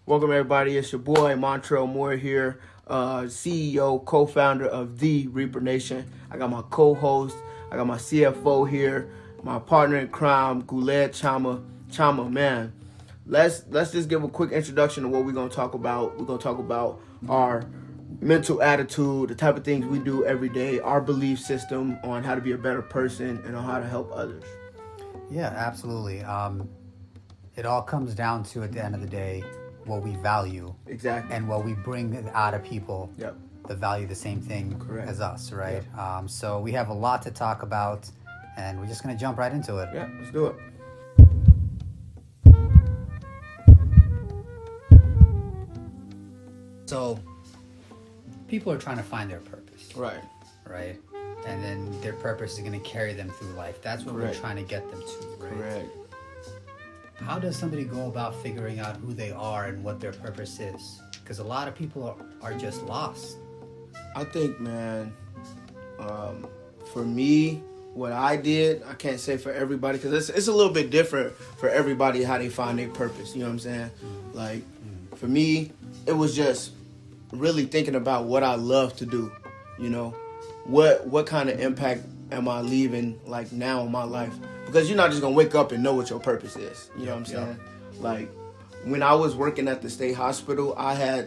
Welcome everybody. It's your boy Montrell Moore here, CEO, co-founder of The Reaper Nation. I got my co-host, I got my CFO here, my partner in crime, Guled Chama. Man, let's just give a quick introduction to what we're gonna talk about. We're gonna talk about our mental attitude, the type of things we do every day, our belief system on how to be a better person and on how to help others. Yeah, absolutely. It all comes down to, at the end of the day, what we value. Exactly. And what we bring out of people Yep. that value the same thing Correct. as us, right? Yep. So we have a lot to talk about, and we're just going to jump right into it. Yeah, let's do it. So people are trying to find their purpose, Right. right? And then their purpose is going to carry them through life. That's what Correct. we're trying to get them to, right? Correct. How does somebody go about figuring out who they are and what their purpose is? Because a lot of people are just lost. I think, man, for me, what I did, I can't say for everybody, because it's a little bit different for everybody how they find their purpose. You know what I'm saying? Like, for me, it was just really thinking about what I love to do. You know, what kind of impact am I leaving, like, now in my life? Because you're not just going to wake up and know what your purpose is. You know what I'm saying? Like, when I was working at the state hospital, I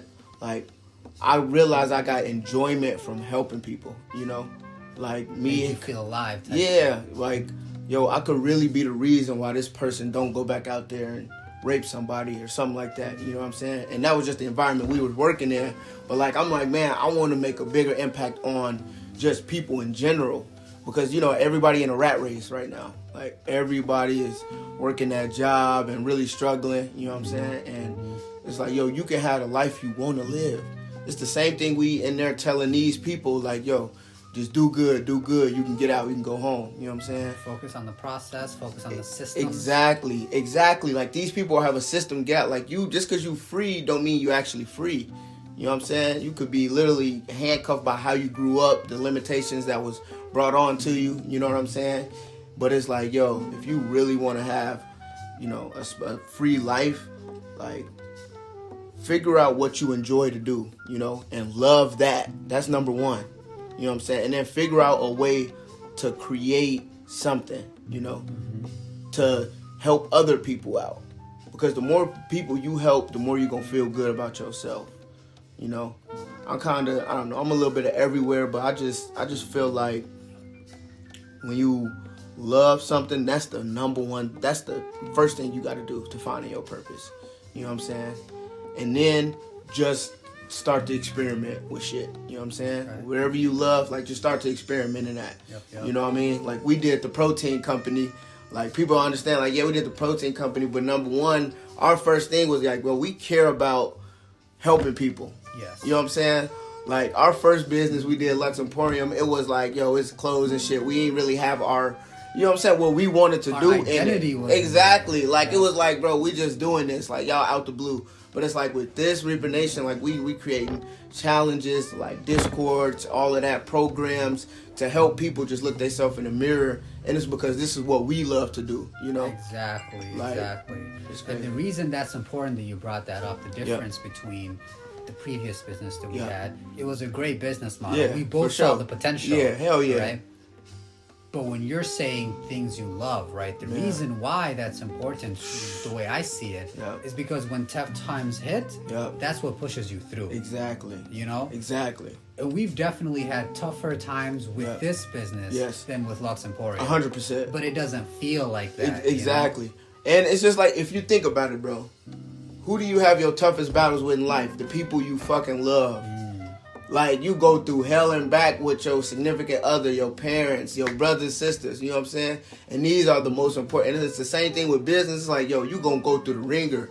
realized I got enjoyment from helping people, you know? Like, me. Make you feel alive. Yeah, like, yo, I could really be the reason why this person don't go back out there and rape somebody or something like that, you know what I'm saying? And that was just the environment we was working in. But, like, I'm like, man, I want to make a bigger impact on just people in general. Because, you know, everybody in a rat race right now. Like, everybody is working that job and really struggling, you know what I'm saying? And it's like, yo, you can have the life you want to live. It's the same thing we in there telling these people, like, yo, just do good. You can get out, you can go home. You know what I'm saying? Focus on the process, focus on the system. Exactly. Like, these people have a system gap. Like, you, just because you free don't mean you actually free. You know what I'm saying? You could be literally handcuffed by how you grew up, the limitations that was brought on to you. You know what I'm saying? But it's like, yo, if you really want to have, you know, a free life, like, figure out what you enjoy to do, you know, and love that. That's number one. You know what I'm saying? And then figure out a way to create something, you know, to help other people out. Because the more people you help, the more you're going to feel good about yourself. You know, I'm kind of, I don't know, I'm a little bit of everywhere, but I just feel like when you love something, that's the number one, that's the first thing you got to do to find your purpose. You know what I'm saying? And then just start to experiment with shit. You know what I'm saying? Right. Whatever you love, like, just start to experiment in that. Yep. You know what I mean? Like, we did the protein company. Like, people understand, like, yeah, we did the protein company, but number one, our first thing was like, well, we care about helping people. Yes. You know what I'm saying? Like, our first business, we did Lux Emporium. It was like, yo, it's clothes and shit. We ain't really have our, you know what I'm saying, what we wanted to do. Identity was exactly. Like, it was like, bro, we just doing this. Like, y'all out the blue. But it's like with this Reaper Nation, like, we creating challenges, like Discords, all of that, programs to help people just look themselves in the mirror. And it's because this is what we love to do, you know? Exactly. And the reason that's important that you brought that up, the difference between the previous business that we had, it was a great business model. Yeah, we both saw the potential. Yeah, hell yeah. Right? But when you're saying things you love, right, the reason why that's important, the way I see it, is because when tough times hit, that's what pushes you through. Exactly. You know? Exactly. And we've definitely had tougher times with this business than with Lux Emporium. 100%. But it doesn't feel like that. Exactly. You know? And it's just like, if you think about it, bro, who do you have your toughest battles with in life? The people you fucking love. Like, you go through hell and back with your significant other, your parents, your brothers, sisters, you know what I'm saying? And these are the most important. And it's the same thing with business. It's like, yo, you going to go through the ringer.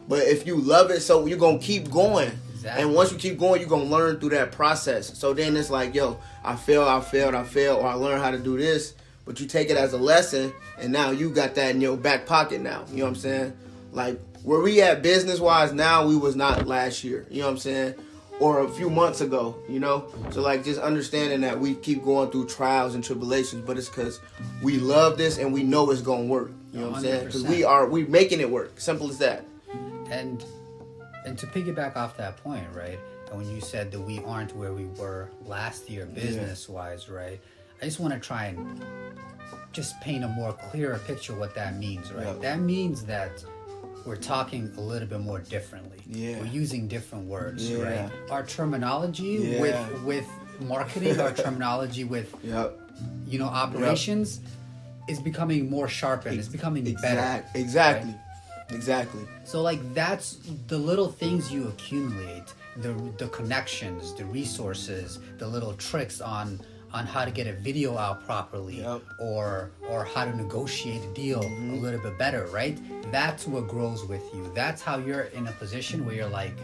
But if you love it, so you're going to keep going. Exactly. And once you keep going, you're going to learn through that process. So then it's like, yo, I failed, or I learned how to do this. But you take it as a lesson, and now you got that in your back pocket now. You know what I'm saying? Like, where we at business-wise now, we was not last year. You know what I'm saying? Or a few months ago, you know? So, like, just understanding that we keep going through trials and tribulations, but it's because we love this and we know it's going to work. You know what I'm saying? Because we making it work. Simple as that. And And to piggyback off that point, right? And when you said that we aren't where we were last year, business-wise, right? I just want to try and just paint a more clearer picture of what that means, right? Yep. That means that we're talking a little bit more differently. Yeah. We're using different words, right? Our terminology with marketing, our terminology with operations is becoming more sharpened. It's becoming better. Exactly. Right? Exactly. So like that's the little things you accumulate, the connections, the resources, the little tricks on how to get a video out properly, or how to negotiate a deal a little bit better, right? That's what grows with you. That's how you're in a position where you're like,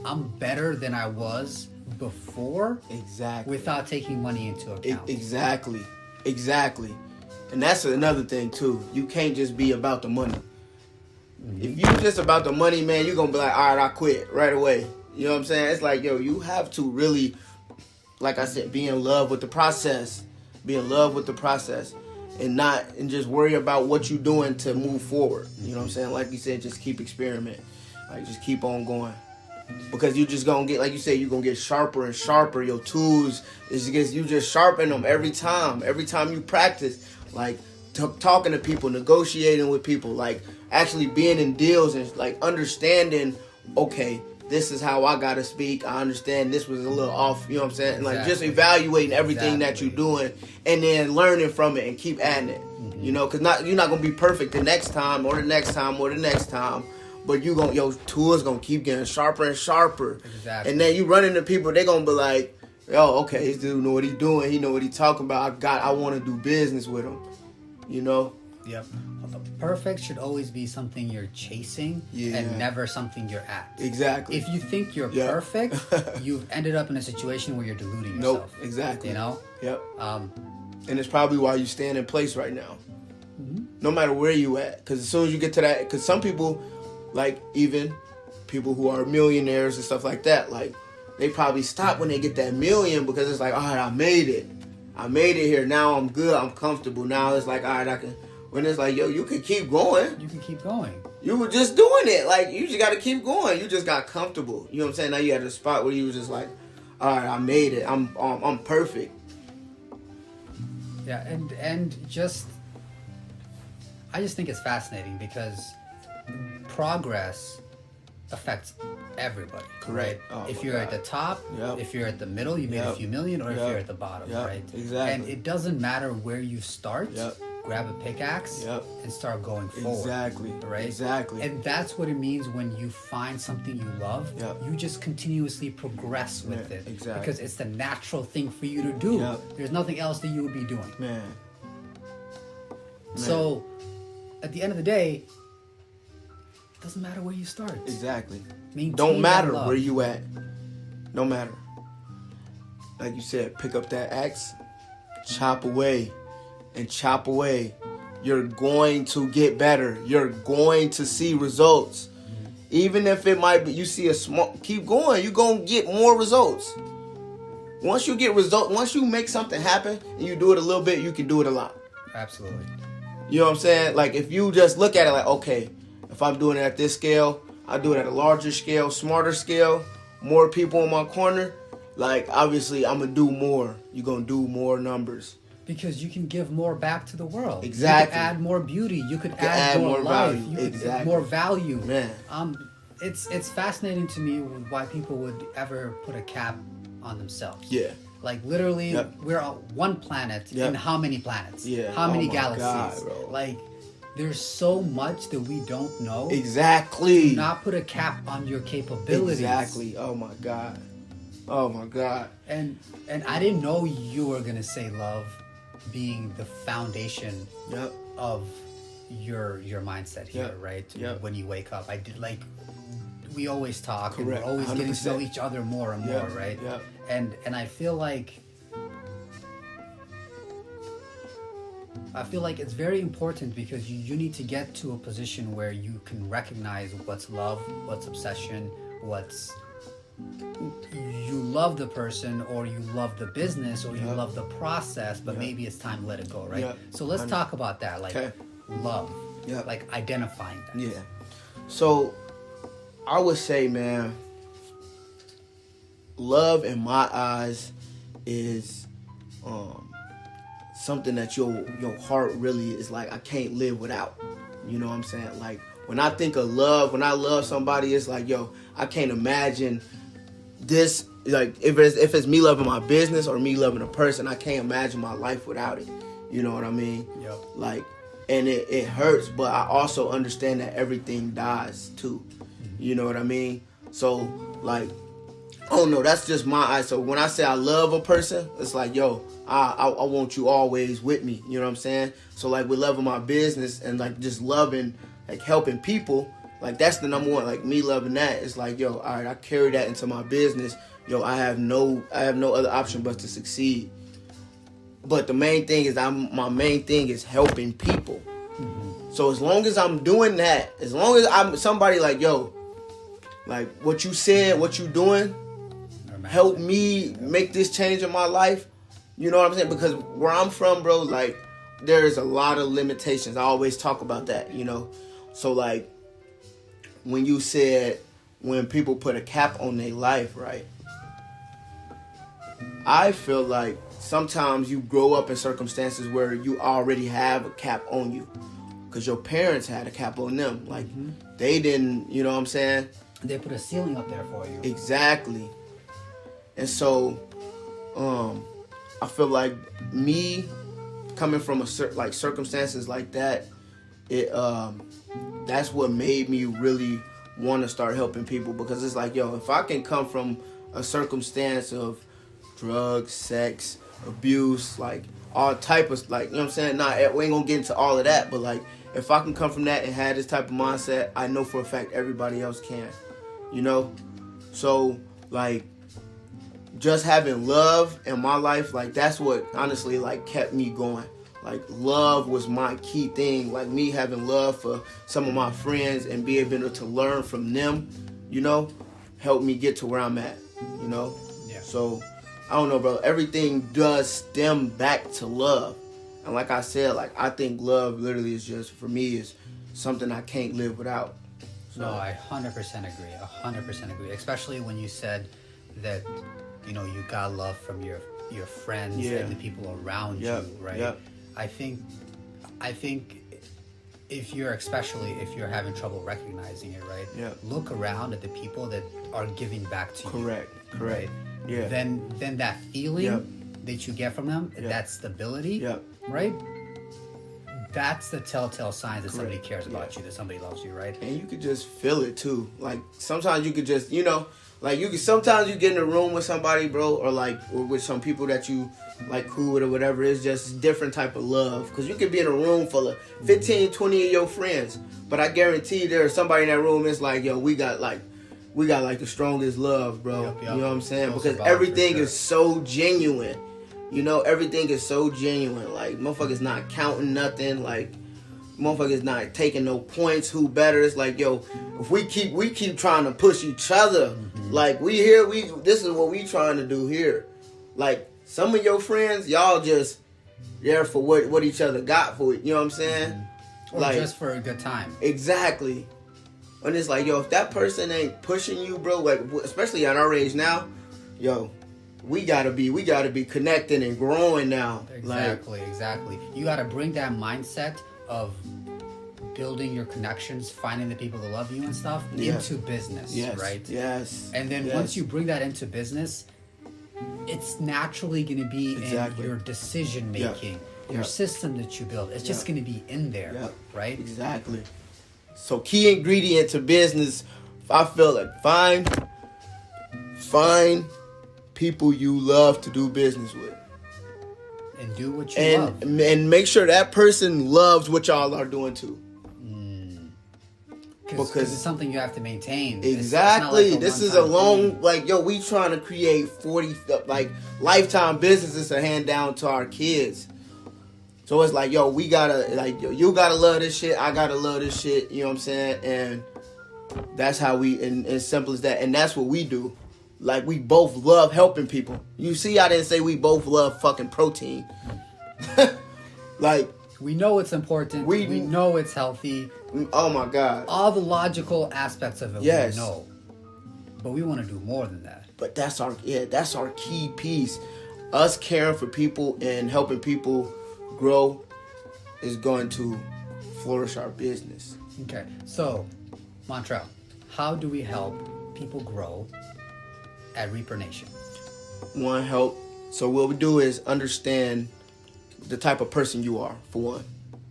I'm better than I was before. Exactly. Without taking money into account. Exactly. And that's another thing too. You can't just be about the money. If you just about the money, man, you're gonna be like, all right, I quit right away. You know what I'm saying? It's like, yo, you have to really, like I said, be in love with the process. Be in love with the process. And just worry about what you're doing to move forward. You know what I'm saying? Like you said, just keep experimenting. Like, just keep on going. Because you just gonna get, like you said, you're gonna get sharper and sharper. Your tools, you just sharpen them every time. Every time you practice, like talking to people, negotiating with people, like actually being in deals and like understanding, okay, this is how I gotta speak. I understand this was a little off, you know what I'm saying? Exactly. Like just evaluating everything that you're doing and then learning from it and keep adding it. You know, because you're not gonna be perfect the next time or the next time or the next time. But your tools gonna keep getting sharper and sharper. Exactly. And then you run into people, they gonna be like, yo, okay, this dude know what he doing. He know what he talking about. I want to do business with him. You know? Yep. Perfect should always be something you're chasing and never something you're at. Exactly. If you think you're perfect, you've ended up in a situation where you're deluding yourself. Nope. Exactly. You know? Yep. And it's probably why you stand in place right now. Mm-hmm. No matter where you at. Because as soon as you get to that, because some people, like even people who are millionaires and stuff like that, like they probably stop when they get that million because it's like, all right, I made it here. Now I'm good. I'm comfortable. Now it's like, all right, I can. When it's like, yo, you can keep going. You can keep going. You were just doing it. Like, you just got to keep going. You just got comfortable. You know what I'm saying? Now you at a spot where you was just like, all right, I made it. I'm perfect. Yeah, and just, I just think it's fascinating because progress affects everybody. Correct. Right? Oh, if you're at the top, if you're at the middle, you made a few million, or if you're at the bottom, right? Exactly. And it doesn't matter where you start. Grab a pickaxe and start going forward. Exactly. Right? Exactly. And that's what it means when you find something you love. You just continuously progress with it. Exactly. Because it's the natural thing for you to do. There's nothing else that you would be doing. Man. So, at the end of the day, it doesn't matter where you start. Exactly. Maintain don't matter where you at. No matter. Like you said, pick up that axe, chop away. And chop away. You're going to get better. You're going to see results. Even if it might be, you see a small, keep going. You're going to get more results. Once you get results, once you make something happen and you do it a little bit, you can do it a lot. Absolutely. You know what I'm saying? Like if you just look at it like, okay, if I'm doing it at this scale, I do it at a larger scale, smarter scale, more people in my corner. Like obviously I'm going to do more. You're going to do more numbers. Because you can give more back to the world. Exactly. You could add more beauty. You could add more life. Value. You could add more value. Man. It's fascinating to me why people would ever put a cap on themselves. Yeah. Like literally, we're on one planet in how many planets? Yeah. How many galaxies? God, bro. Like, there's so much that we don't know. Exactly. Do not put a cap on your capabilities. Exactly. Oh my God. Oh my God. And I didn't know you were gonna say love being the foundation of your mindset here, right? When you wake up, I did like we always talk, and we're always 100%. Getting to know each other more and more, right? And I feel like it's very important because you need to get to a position where you can recognize what's love, what's obsession, what's you love the person or you love the business or you love the process, but maybe it's time to let it go, right? So let's talk about that, like love, like identifying that. Yeah. So I would say, man, love in my eyes is something that your heart really is like, I can't live without. You know what I'm saying? Like, when I think of love, when I love somebody, it's like, yo, I can't imagine this. Like, if it's me loving my business or me loving a person, I can't imagine my life without it. You know what I mean? Yep. Like, and it hurts, but I also understand that everything dies too. You know what I mean? So, like, I don't know, that's just my eye. So when I say I love a person, it's like, yo, I want you always with me. You know what I'm saying? So, like, with loving my business and, like, just loving, like, helping people, like, that's the number one. Like, me loving that, it's like, yo, all right, I carry that into my business. Yo, I have no other option but to succeed. But the main thing is, my main thing is helping people. Mm-hmm. So as long as I'm doing that, as long as I'm somebody like, yo, like, what you said, what you doing, help me make this change in my life. You know what I'm saying? Because where I'm from, bro, like, there's a lot of limitations. I always talk about that, you know? So, like, when you said, when people put a cap on their life, right? I feel like sometimes you grow up in circumstances where you already have a cap on you. Because your parents had a cap on them. Like, they didn't, you know what I'm saying? They put a ceiling up there for you. Exactly. And so, I feel like me coming from circumstances like that, that's what made me really want to start helping people. Because it's like, yo, if I can come from a circumstance of drugs, sex, abuse, like, all type of, like, you know what I'm saying? We ain't gonna get into all of that, but, like, if I can come from that and have this type of mindset, I know for a fact everybody else can, you know? So, like, just having love in my life, like, that's what honestly, like, kept me going. Like, love was my key thing. Like, me having love for some of my friends and being able to learn from them, you know, helped me get to where I'm at, you know? Yeah. So, I don't know, bro. Everything does stem back to love. And like I said, like, I think love literally is just, for me, is something I can't live without. So. No, I 100% agree. 100% agree. Especially when you said that, you know, you got love from your friends and the people around you, right? Yep. I think if you're having trouble recognizing it, right? Yeah. Look around at the people that are giving back to you. Correct. Right? Yeah. Then that feeling that you get from them, that stability, right? That's the telltale signs that somebody cares about you, that somebody loves you, right? And you could just feel it too. Like, sometimes you could just, you know, like, sometimes you get in a room with somebody, bro, or with some people that you like cool with or whatever. It's just different type of love. Because you could be in a room full of 15, 20 of your friends, but I guarantee there's somebody in that room that's like, yo, we got like the strongest love, bro. Yep. You know what I'm saying? Close because about, everything sure. is so genuine. You know, everything is so genuine. Like, motherfuckers not counting nothing. Like, motherfuckers not taking no points. Who better? It's like, yo, if we keep trying to push each other. Like, this is what we trying to do here. Like, some of your friends, y'all just there for what each other got for it. You know what I'm saying? Or like, just for a good time. Exactly. And it's like, yo, if that person ain't pushing you, bro, like, especially at our age now, yo, we gotta be connecting and growing now. Exactly. You gotta bring that mindset of building your connections, finding the people that love you and stuff into business, right? Yes. And then once you bring that into business, it's naturally going to be in your decision making, your system that you build. It's just going to be in there, right? Exactly. So, key ingredient to business, I feel like find people you love to do business with. And do what you love. And make sure that person loves what y'all are doing too. Because it's something you have to maintain. Exactly. It's not like this is a long, thing. like, yo, we trying to create 40, like, lifetime businesses to hand down to our kids. So it's like, yo, we gotta, like, yo, you gotta love this shit. I gotta love this shit. You know what I'm saying? And that's how and as simple as that. And that's what we do. Like, we both love helping people. You see, I didn't say we both love fucking protein. Like, we know it's important. We know it's healthy. Oh my God. All the logical aspects of it, Yes. we know. But we want to do more than that. But that's our key piece. Us caring for people and helping people grow is going to flourish our business. Okay, so Montreal, how do we help people grow at Reaper Nation? One, help. So what we do is understand the type of person you are, for one.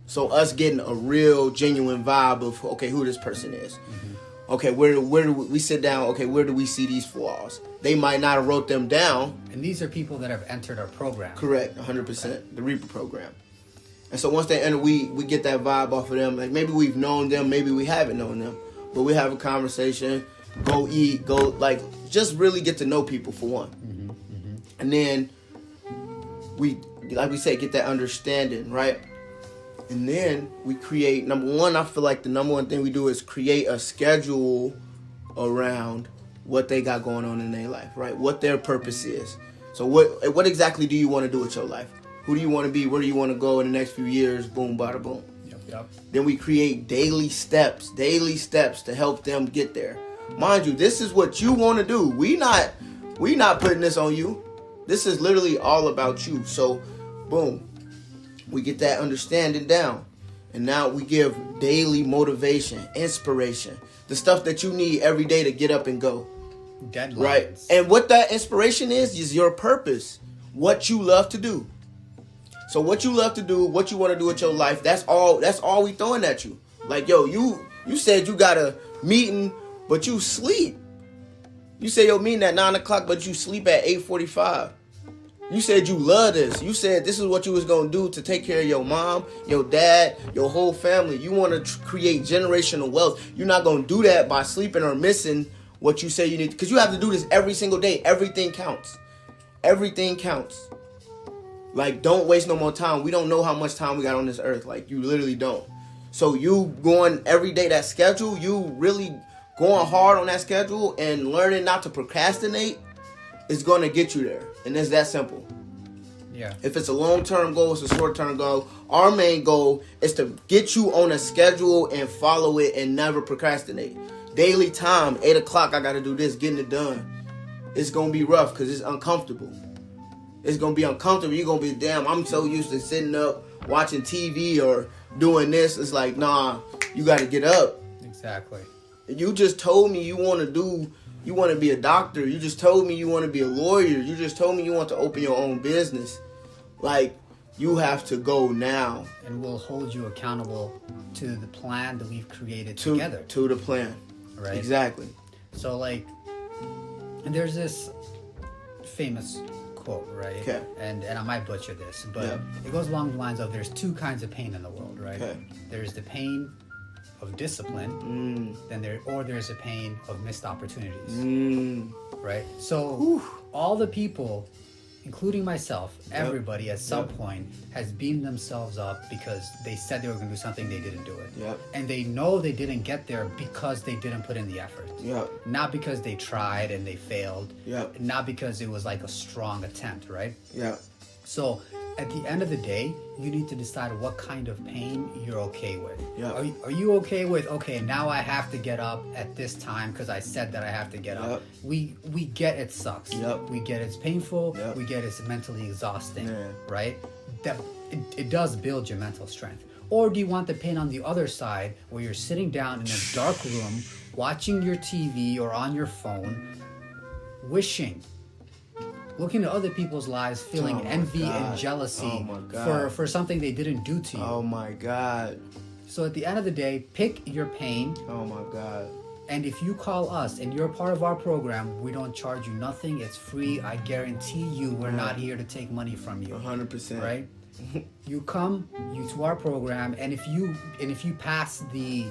So us getting a real genuine vibe of, okay, who this person is. Mm-hmm. Okay, where do we sit down? Okay, where do we see these flaws? They might not have wrote them down. And these are people that have entered our program. Correct, 100%, the Reaper program. And so once they enter, we get that vibe off of them. Like maybe we've known them, maybe we haven't known them, but we have a conversation, go eat, go like just really get to know people for one. Mm-hmm, mm-hmm. And then we, like we say, get that understanding, right? And then we create, number one, I feel like the number one thing we do is create a schedule around what they got going on in their life, right? What their purpose is. So what exactly do you want to do with your life? Who do you want to be? Where do you want to go in the next few years? Boom, bada, boom. Yep. Then we create daily steps to help them get there. Mind you, this is what you want to do. We not putting this on you. This is literally all about you. So, boom, we get that understanding down. And now we give daily motivation, inspiration, the stuff that you need every day to get up and go. Deadlines. Right? And what that inspiration is your purpose. What you love to do. So what you love to do, what you want to do with your life, that's all we throwing at you. Like, yo, you said you got a meeting, but you sleep. You say your meeting at 9 o'clock, but you sleep at 8:45. You said you love this. You said this is what you was going to do to take care of your mom, your dad, your whole family. You want to create generational wealth. You're not going to do that by sleeping or missing what you say you need. Because you have to do this every single day. Everything counts. Everything counts. Like, don't waste no more time. We don't know how much time we got on this earth. Like, you literally don't. So you going every day that schedule, you really going hard on that schedule and learning not to procrastinate is going to get you there. And it's that simple. Yeah. If it's a long-term goal, it's a short-term goal. Our main goal is to get you on a schedule and follow it and never procrastinate. Daily time, 8 o'clock, I got to do this, getting it done. It's going to be rough because it's uncomfortable. It's going to be uncomfortable. You're going to be, damn, I'm so used to sitting up, watching TV or doing this. It's like, nah, you got to get up. Exactly. You just told me you want to be a doctor. You just told me you want to be a lawyer. You just told me you want to open your own business. Like, you have to go now. And we'll hold you accountable to the plan that we've created together. To the plan. Right? Exactly. So, like, and there's this famous quote, right? Okay. And I might butcher this, but Yeah. it goes along the lines of there's two kinds of pain in the world, right? Okay. There's the pain of discipline, there's a pain of missed opportunities, right? So all the people, including myself, everybody at some point has beamed themselves up because they said they were going to do something, they didn't do it. Yep. And they know they didn't get there because they didn't put in the effort. Yep. Not because they tried and they failed. Yep. Not because it was like a strong attempt, right? Yeah. So at the end of the day, you need to decide what kind of pain you're okay with. Yep. Are you okay with, okay, now I have to get up at this time because I said that I have to get up. We get it sucks. Yep. We get it's painful. Yep. We get it's mentally exhausting, Yeah. right? That it does build your mental strength. Or do you want the pain on the other side where you're sitting down in a dark room watching your TV or on your phone, looking at other people's lives, feeling envy and jealousy for something they didn't do to you. Oh my God. So at the end of the day, pick your pain. Oh my God. And if you call us and you're part of our program, we don't charge you nothing. It's free. I guarantee you we're not here to take money from you. 100%. Right? You come to our program, and if you pass the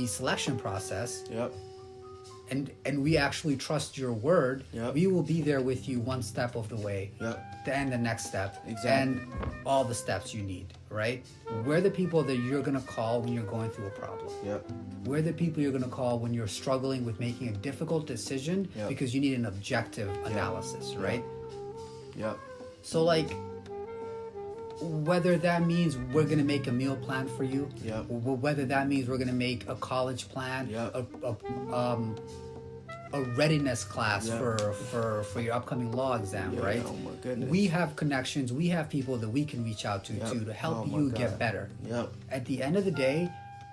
selection process, Yep. and we actually trust your word, Yep. we will be there with you one step of the way. Yep. And the next step. Exactly. And all the steps you need, right? We're the people that you're going to call when you're going through a problem. Yep. We're the people you're going to call when you're struggling with making a difficult decision because you need an objective analysis, right? Yep. So, like, Whether that means we're going to make a meal plan for you, Yep. whether that means we're going to make a college plan, Yep. a readiness class Yep. for your upcoming law exam, Yeah, right? oh my goodness. We have connections, we have people that we can reach out to Yep. to help Oh my you God. get better. Yep. At the end of the day,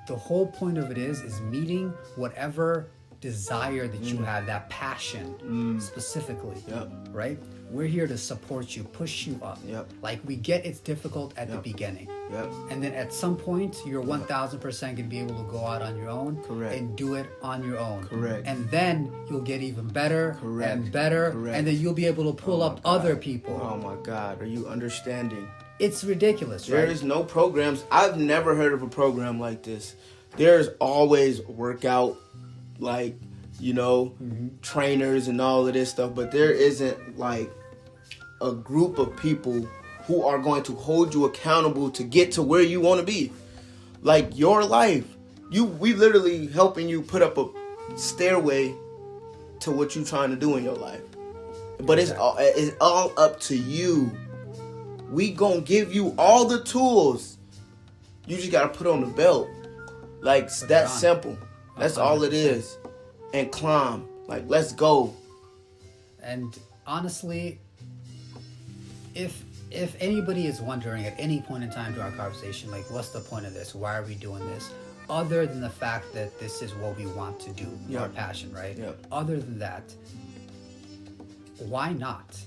the whole point of it is meeting whatever desire that you have, that passion specifically, Yep. right? We're here to support you, push you up. Yep. Like, we get it's difficult at the beginning. Yep. And then at some point, you're 1,000% going to be able to go out on your own Correct. and do it on your own. Correct. And then you'll get even better Correct. and better. Correct. And then you'll be able to pull Oh up my God. other people. Oh my God, are you understanding? It's ridiculous, There right? is no programs. I've never heard of a program like this. There's always workout, like, trainers and all of this stuff, but there isn't like a group of people who are going to hold you accountable to get to where you want to be. Like your life. We literally helping you put up a stairway to what you're trying to do in your life. But it's all up to you. We gonna give you all the tools. You just gotta put on the belt. Like, that's simple. That's all it is. And climb. Like, let's go. And honestly, if anybody is wondering at any point in time during our conversation, like, what's the point of this? Why are we doing this? Other than the fact that this is what we want to do, our passion, right? Yep. Other than that, why not?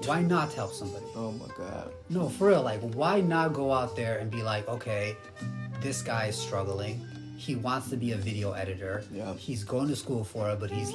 Why not help somebody? Oh my God. No, for real. Like, why not go out there and be like, okay, this guy is struggling. He wants to be a video editor. Yeah. He's going to school for it, but he's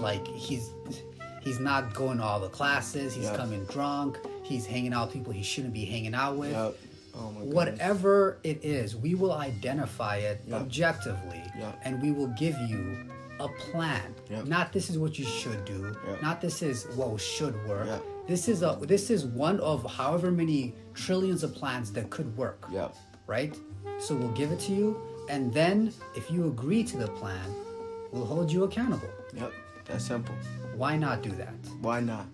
not going to all the classes. He's coming drunk. He's hanging out with people he shouldn't be hanging out with. Yep. Oh my God. Whatever it is, we will identify it objectively, Yep. and we will give you a plan. Yep. Not this is what you should do. Yep. Not this is what should work. Yep. This is one of however many trillions of plans that could work. Yep. Right? So we'll give it to you, and then if you agree to the plan, we'll hold you accountable. Yep. That's simple. Why not do that? Why not?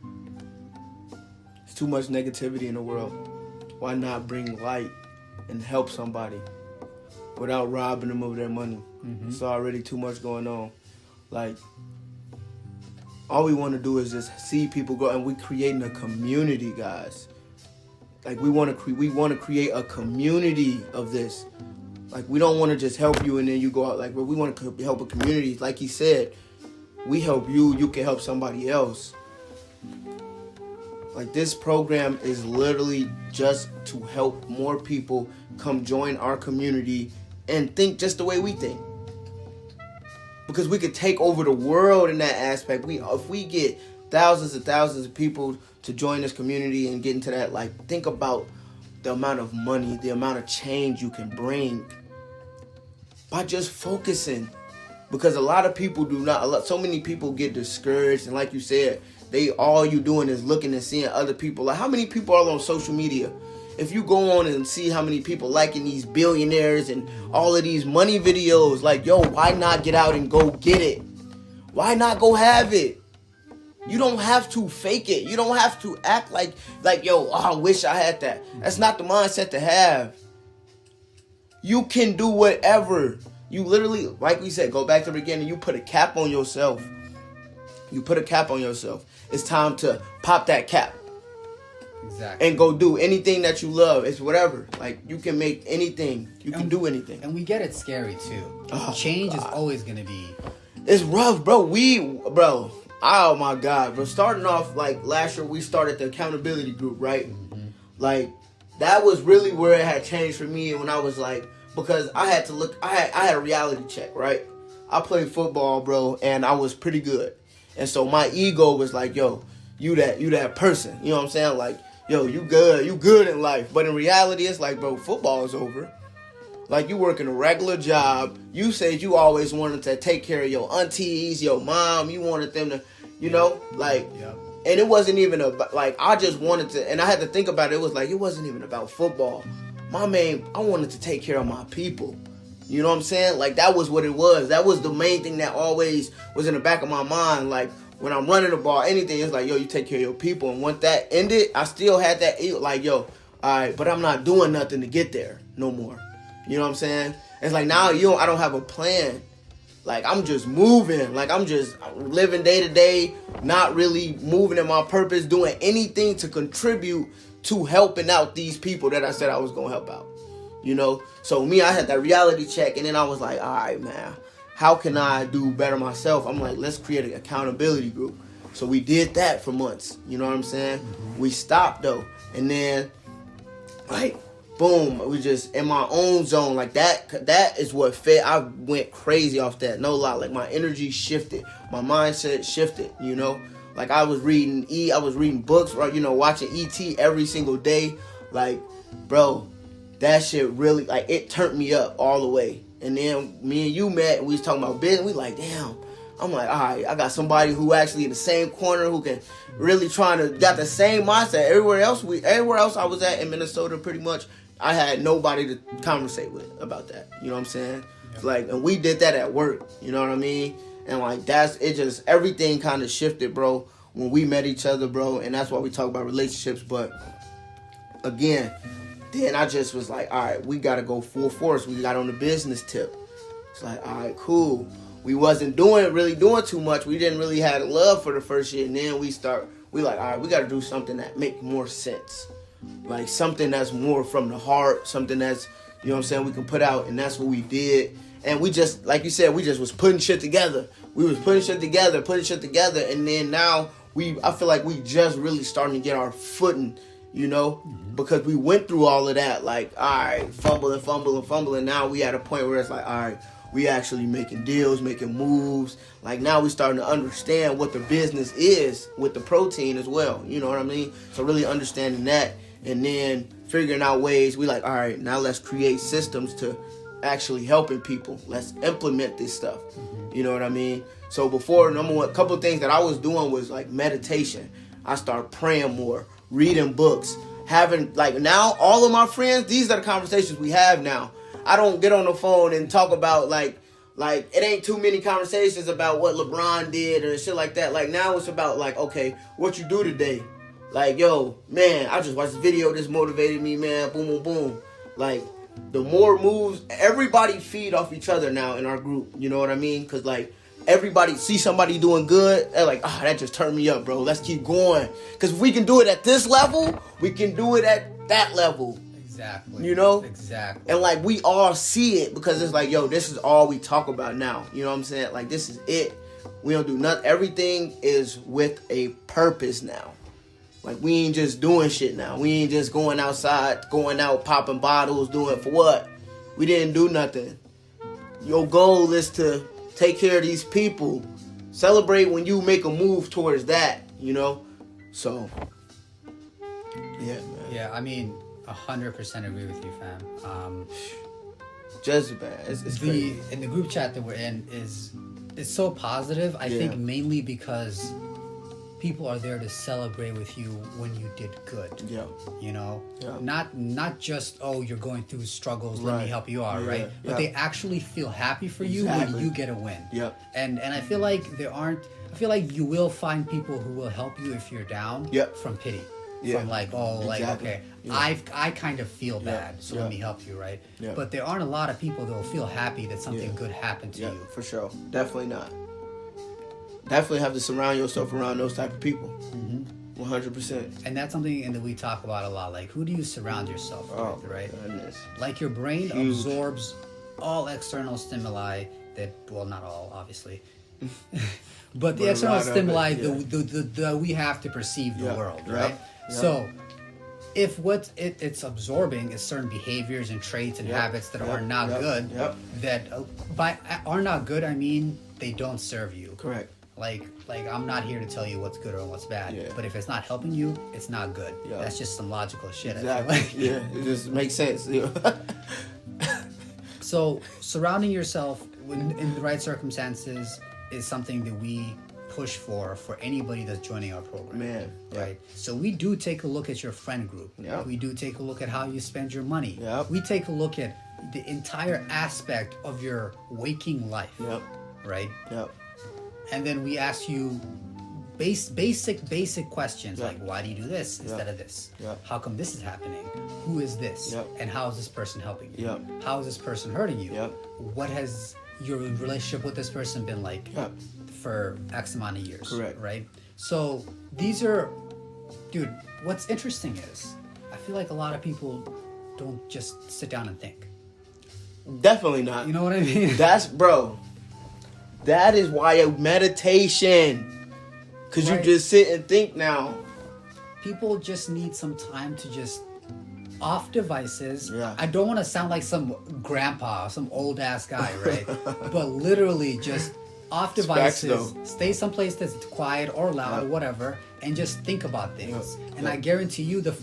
There's too much negativity in the world. Why not bring light and help somebody without robbing them of their money? It's already too much going on. Like, all we want to do is just see people grow, and we're creating a community, guys. Like, we want to create a community of this. Like, we don't want to just help you and then you go out. Like, we want to help a community. Like he said, we help you, you can help somebody else. Like, this program is literally just to help more people come join our community and think just the way we think. Because we could take over the world in that aspect. If we get thousands and thousands of people to join this community and get into that, like, think about the amount of money, the amount of change you can bring by just focusing. Because a lot of people so many people get discouraged, and like you said, all you doing is looking and seeing other people. Like, how many people are on social media? If you go on and see how many people liking these billionaires and all of these money videos, like, yo, why not get out and go get it? Why not go have it? You don't have to fake it. You don't have to act like yo, I wish I had that. That's not the mindset to have. You can do whatever. You literally, like we said, go back to the beginning. You put a cap on yourself. You put a cap on yourself. It's time to pop that cap. Exactly. And go do anything that you love. It's whatever. Like, you can make anything. You can do anything. And we get it scary too. Oh, Change God. is always going to be... It's rough, bro. Oh my God, bro. Starting off, like, last year, we started the accountability group, right? Like, that was really where it had changed for me when I was like, because I had to look, I had a reality check, right? I played football, bro, and I was pretty good. And so my ego was like, yo, you that person. You know what I'm saying? Like, yo, you good in life. But in reality, it's like, bro, football is over. Like, you working a regular job. You said you always wanted to take care of your aunties, your mom. You wanted them to, like, and it wasn't even about, like, I just wanted to, and I had to think about it. It was like, it wasn't even about football. I wanted to take care of my people. You know what I'm saying? Like, that was what it was. That was the main thing that always was in the back of my mind. Like, when I'm running the ball, anything, it's like, yo, you take care of your people. And once that ended, I still had that, like, yo, all all right, but I'm not doing nothing to get there no more. You know what I'm saying? It's like now I don't have a plan. Like I'm just moving. Like I'm just living day to day, not really moving in my purpose, doing anything to contribute to helping out these people that I said I was going to help out. You know? So me, I had that reality check, and then I was like, all right, man, how can I do better myself? I'm like, let's create an accountability group. So we did that for months. You know what I'm saying? Mm-hmm. We stopped though. And then, like, boom, it was just in my own zone. Like that is what fed. I went crazy off that. No lie. Like my energy shifted. My mindset shifted, you know? Like I was reading books, right? You know, watching E.T. every single day. Like, bro, that shit really, like, it turned me up all the way. And then me and you met, and we was talking about business. We like, damn. I'm like, all right, I got somebody who actually in the same corner who can really got the same mindset. Everywhere else I was at in Minnesota, pretty much, I had nobody to conversate with about that. You know what I'm saying? Yeah. Like, and we did that at work. You know what I mean? And like everything kind of shifted, bro, when we met each other, bro. And that's why we talk about relationships. But again, then I just was like, all right, we got to go full force. We got on the business tip. It's like, all right, cool. We wasn't really doing too much. We didn't really have love for the first year. And then we like, all right, we got to do something that make more sense. Like something that's more from the heart, something that's, you know what I'm saying, we can put out. And that's what we did. And we just, like you said, we just was putting shit together. We was putting shit together. And then now I feel like we just really starting to get our footing, you know, because we went through all of that. Like, all right, fumbling. Now we at a point where it's like, all right, we actually making deals, making moves. Like now we starting to understand what the business is with the protein as well. You know what I mean? So really understanding that and then figuring out ways. We like, all right, now let's create systems to actually helping people. Let's implement this stuff. You know what I mean? So before, number one, a couple of things that I was doing was like meditation. I started praying more, reading books, having like now all of my friends, these are the conversations we have now. I don't get on the phone and talk about like it ain't too many conversations about what LeBron did or shit like that. Like now it's about like, okay, what you do today? Like, yo, man, I just watched a video. This motivated me, man. Boom, boom, boom. Like the more moves, everybody feed off each other now in our group. You know what I mean? Because like everybody see somebody doing good. They're like, that just turned me up, bro. Let's keep going. Because if we can do it at this level, we can do it at that level. Exactly. You know? Exactly. And like we all see it because it's like, yo, this is all we talk about now. You know what I'm saying? Like this is it. We don't do nothing. Everything is with a purpose now. Like we ain't just doing shit now. We ain't just going outside, going out, popping bottles, doing it for what? We didn't do nothing. Your goal is to take care of these people. Celebrate when you make a move towards that, you know? So, yeah, man. Yeah, I mean, 100% agree with you, fam. Just bad. It's crazy. In the group chat that we're in it's so positive. I think mainly because people are there to celebrate with you when you did good. Yeah. You know? Yeah. Not just, you're going through struggles, let me help you out, right? But they actually feel happy for you when you get a win. Yep. And I feel like you will find people who will help you if you're down from pity. Yeah. From like, okay, I kind of feel bad, so let me help you, right? Yeah. But there aren't a lot of people that will feel happy that something good happened to you. For sure. Definitely not. Definitely have to surround yourself around those type of people. 100%. And that's something that we talk about a lot. Like, who do you surround yourself with, right? Goodness. Like, your brain absorbs all external stimuli that, well, not all, obviously. But the external stimuli that we have to perceive the world, right? Yep. So, if what it's absorbing is certain behaviors and traits and habits that are not good, that by are not good, I mean they don't serve you. Correct. Like I'm not here to tell you what's good or what's bad. Yeah. But if it's not helping you, it's not good. Yeah. That's just some logical shit. Exactly. I feel like. It just makes sense. So surrounding yourself in the right circumstances is something that we push for anybody that's joining our program. Man. Right? So we do take a look at your friend group. Yep. We do take a look at how you spend your money. Yep. We take a look at the entire aspect of your waking life. Yep. Right? Yep. And then we ask you basic questions like, why do you do this instead of this? How come this is happening? who is this? Yep. And how is this person helping you? Yep. How is this person hurting you? Yep. What has your relationship with this person been like Yep. for X amount of years? Correct. Right? So these are, dude, what's interesting is I feel like a lot of people don't just sit down and think. Definitely not. You know what I mean? That is why meditation. Because Right. you just sit and think now. People just need some time to just off devices. Yeah. I don't want to sound like some grandpa, some old ass guy, right? But literally just off Facts, devices, though. stay someplace that's quiet or loud or Yeah. whatever, and just think about things. Yeah. And Yeah. I guarantee you, the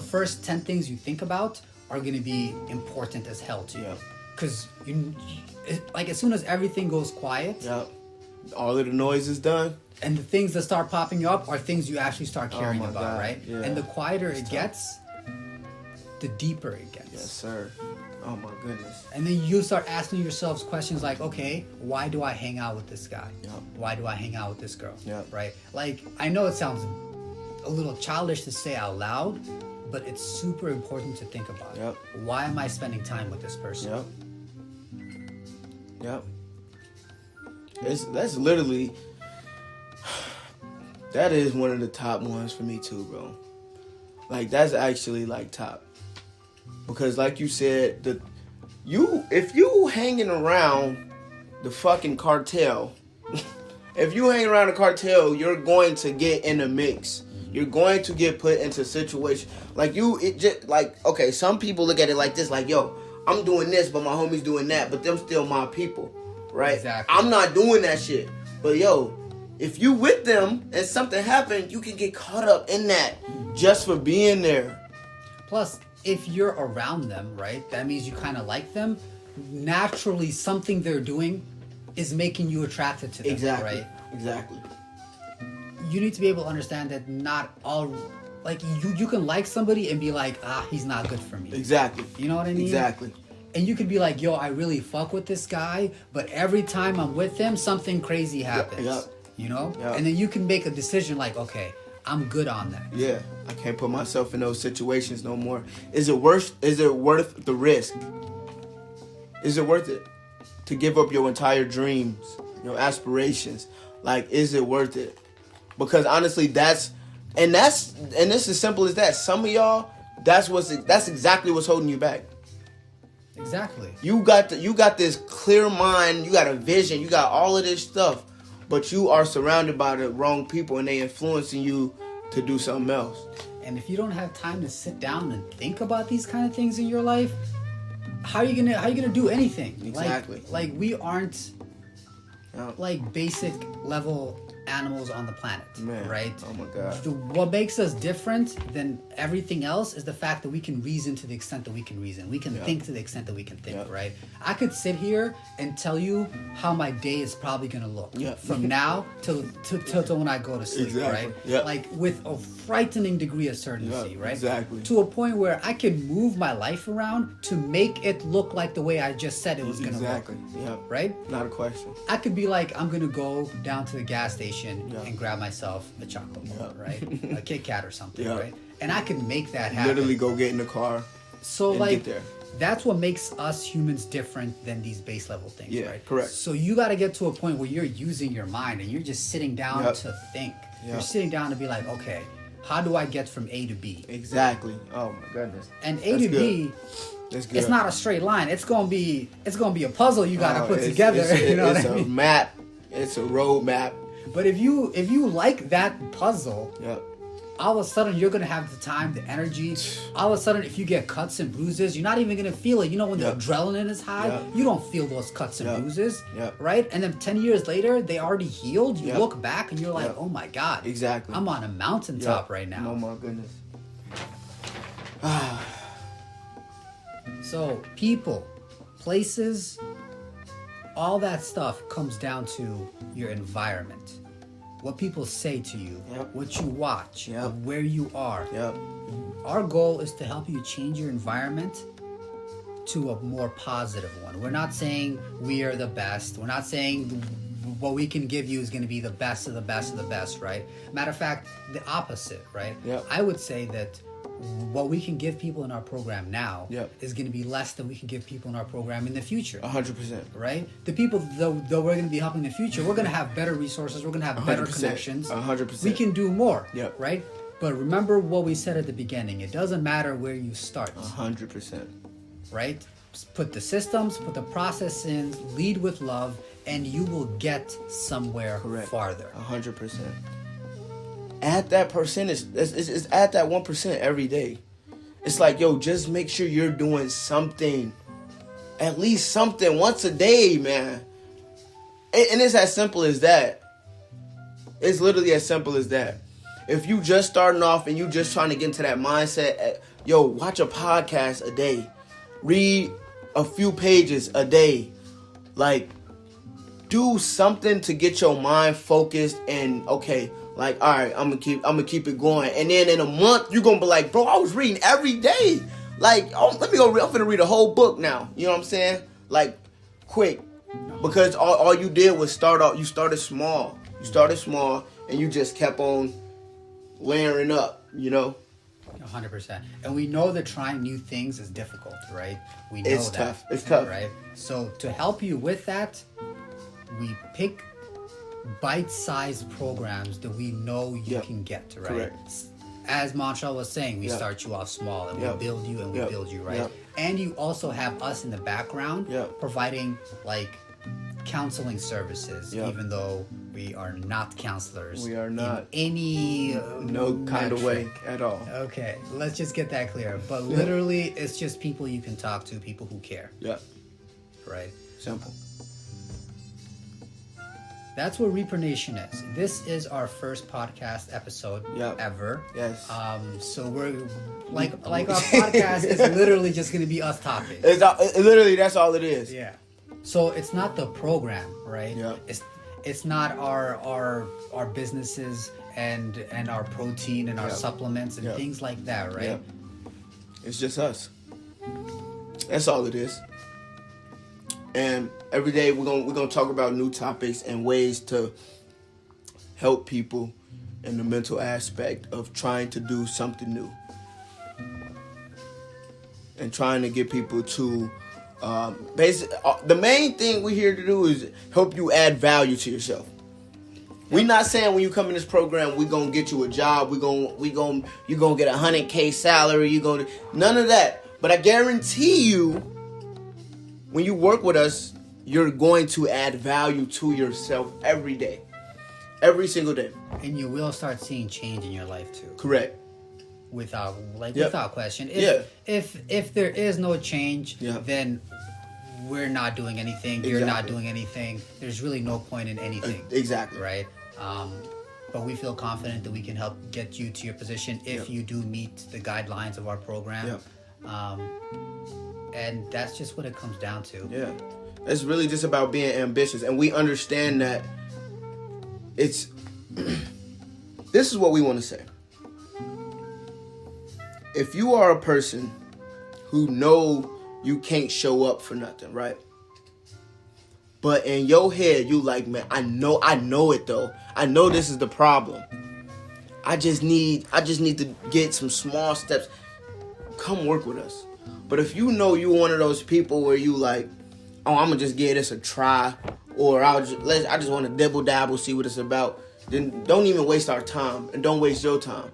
first 10 things you think about are going to be important as hell to you. Yeah. Because like as soon as everything goes quiet, Yep. All of the noise is done. and the things that start popping up are things you actually start caring my about, God. right? Yeah. And the quieter it gets, the deeper it gets. Yes, sir. Oh my goodness. And then you start asking yourselves questions like, okay, why do I hang out with this guy? Yep. Why do I hang out with this girl? Yep. Right? Like, I know it sounds a little childish to say out loud, but it's super important to think about. Yep. Why am I spending time with this person? Yep. Yep. That's literally, that is one of the top ones for me too, bro. Like that's actually like top, because like you said, if you hanging around the fucking cartel, if you hang around the cartel, you're going to get in a mix. You're going to get put into situations okay. Some people look at it like this, like yo, I'm doing this, but my homie's doing that, but them still my people, right? Exactly. I'm not doing that shit, but yo, if you with them and something happened, you can get caught up in that just for being there. Plus, if you're around them, right, that means you kind of like them. Naturally, something they're doing is making you attracted to them, Exactly. right? Exactly. You need to be able to understand that not all, like, you can like somebody and be like, he's not good for me. Exactly. You know what I mean? Exactly. And you could be like, yo, I really fuck with this guy, but every time I'm with him, something crazy happens. Yep. You know? Yep. And then you can make a decision like, okay, I'm good on that. Yeah, I can't put myself in those situations no more. Is it worth the risk? Is it worth it to give up your entire dreams, your aspirations? Like, is it worth it? Because honestly, this is as simple as that. Some of y'all, that's exactly what's holding you back. Exactly. You got this clear mind, you got a vision, you got all of this stuff, but you are surrounded by the wrong people and they influencing you to do something else. And if you don't have time to sit down and think about these kind of things in your life, how are you gonna do anything? Exactly. Like we aren't Yeah. like basic level animals on the planet, Man, right? oh my God. What makes us different than everything else is the fact that we can reason to the extent that we can reason. We can Yeah. think to the extent that we can think, Yeah. right? I could sit here and tell you how my day is probably gonna look Yeah. from now till when I go to sleep, Exactly. right? Yeah. Like with a frightening degree of certainty, Yeah, right? exactly. To a point where I can move my life around to make it look like the way I just said it was gonna Exactly. look, Yeah. right? Not a question. I could be like, I'm gonna go down to the gas station Yeah. and grab myself a chocolate bar, Yeah. right? A Kit Kat or something, Yeah. right? And I can make that happen. Literally go get in the car. So and like, get there. that's what makes us humans different than these base level things, Yeah, right? correct. So you got to get to a point where you're using your mind and you're just sitting down Yep. to think. Yep. You're sitting down to be like, okay, how do I get from A to B? Exactly. Oh my goodness. And A That's to good. B, That's good. it's not a straight line. It's gonna be a puzzle you got to Oh, put it's- together. You know it's what I a mean? map. It's a road map. But if you like that puzzle, Yep. all of a sudden you're gonna have the time, the energy. All of a sudden, if you get cuts and bruises, you're not even gonna feel it. You know, when Yep. the adrenaline is high, Yep. you don't feel those cuts and Yep. bruises, Yep. right? And then 10 years later, they already healed. You Yep. look back and you're like, Yep. oh my God, Exactly. I'm on a mountaintop Yep. right now. Oh my goodness. So people, places, all that stuff comes down to your environment. What people say to you, Yep. what you watch, Yep. where you are. Yep. Our goal is to help you change your environment to a more positive one. We're not saying we are the best. We're not saying what we can give you is going to be the best of the best of the best, right? Matter of fact, the opposite, right? Yep. I would say that what we can give people in our program now Yep. is going to be less than we can give people in our program in the future. 100%. Right? The people that we're going to be helping in the future, we're going to have better resources. We're going to have better 100%. connections. 100%. We can do more. Yep. Right? But remember what we said at the beginning. It doesn't matter where you start. 100%. Right? Put the systems, put the process in, lead with love, and you will get somewhere farther. 100%. At that percentage, it's at that 1% every day. It's like, yo, just make sure you're doing something. At least something once a day, man. And it's as simple as that. It's literally as simple as that. If you just starting off and you just trying to get into that mindset, yo, watch a podcast a day. Read a few pages a day. Like, do something to get your mind focused and, okay, like, all right, I'm gonna keep it going. And then in a month, you're gonna be like, bro, I was reading every day. Like, oh, let me go. I'm gonna read a whole book now. You know what I'm saying? Like, quick, because all you did was start off. You started small. And you just kept on layering up. You know. 100%. And we know that trying new things is difficult, right? We know it's that. Tough. It's tough, right? So to help you with that, we pick bite-sized programs that we know you can get, right? Correct. As Montreal was saying, we start you off small and we build you and we build you, right? And you also have us in the background providing like counseling services, even though we are not counselors. We are not. In any no kind of way at all. Okay, let's just get that clear. But literally, it's just people you can talk to, people who care. Yeah. Right? Simple. That's what Reaper Nation is. This is our first podcast episode ever. Yes. So we're like our podcast is literally just going to be us talking. Literally, that's all it is. Yeah. So it's not the program, right? Yeah. It's not our businesses and our protein and our supplements and things like that, right? Yeah. It's just us. That's all it is. And every day we're gonna talk about new topics and ways to help people in the mental aspect of trying to do something new and trying to get people to the main thing we're here to do is help you add value to yourself. We're not saying when you come in this program we're gonna get you a job, you're gonna get $100K salary, none of that. But I guarantee you, when you work with us, you're going to add value to yourself every day. Every single day. And you will start seeing change in your life too. Correct. Without question. If there is no change, then we're not doing anything. You're not doing anything. There's really no point in anything. Exactly. Right? But we feel confident that we can help get you to your position if you do meet the guidelines of our program. And that's just what it comes down to. Yeah. It's really just about being ambitious. And we understand that this is what we want to say. If you are a person who know you can't show up for nothing, right? But in your head, you like, man, I know it though. I know this is the problem. I just need to get some small steps. Come work with us. But if you know you're one of those people where you like, oh, I'm gonna just give this a try, or I just want to dibble dabble, see what it's about, then don't even waste our time and don't waste your time.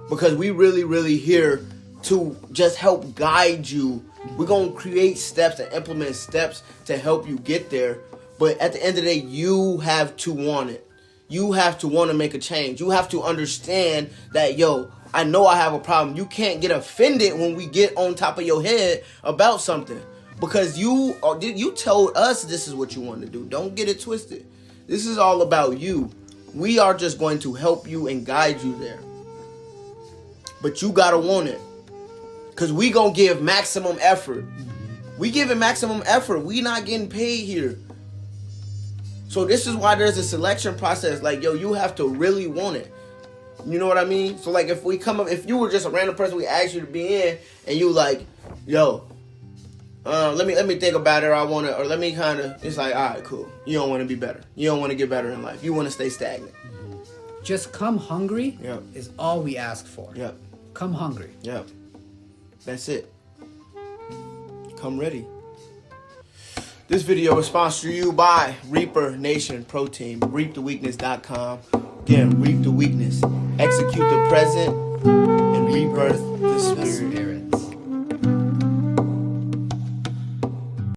Because we really, really here to just help guide you. We're gonna create steps and implement steps to help you get there. But at the end of the day, you have to want it. You have to want to make a change. You have to understand that, yo, I know I have a problem. You can't get offended when we get on top of your head about something. Because you told us this is what you want to do. Don't get it twisted. This is all about you. We are just going to help you and guide you there. But you got to want it. Because we going to give maximum effort. We giving maximum effort. We not getting paid here. So this is why there's a selection process. Like, yo, you have to really want it. You know what I mean? So like if you were just a random person we asked you to be in and you like, yo, let me think about it, or let me kind of, it's like, all right, cool. You don't want to be better. You don't want to get better in life. You want to stay stagnant. Just come hungry is all we ask for. Yep. Come hungry. Yep. That's it. Come ready. This video is sponsored to you by Reaper Nation Protein. ReapTheWeakness.com. Again, Reap the Weakness. Execute the present and rebirth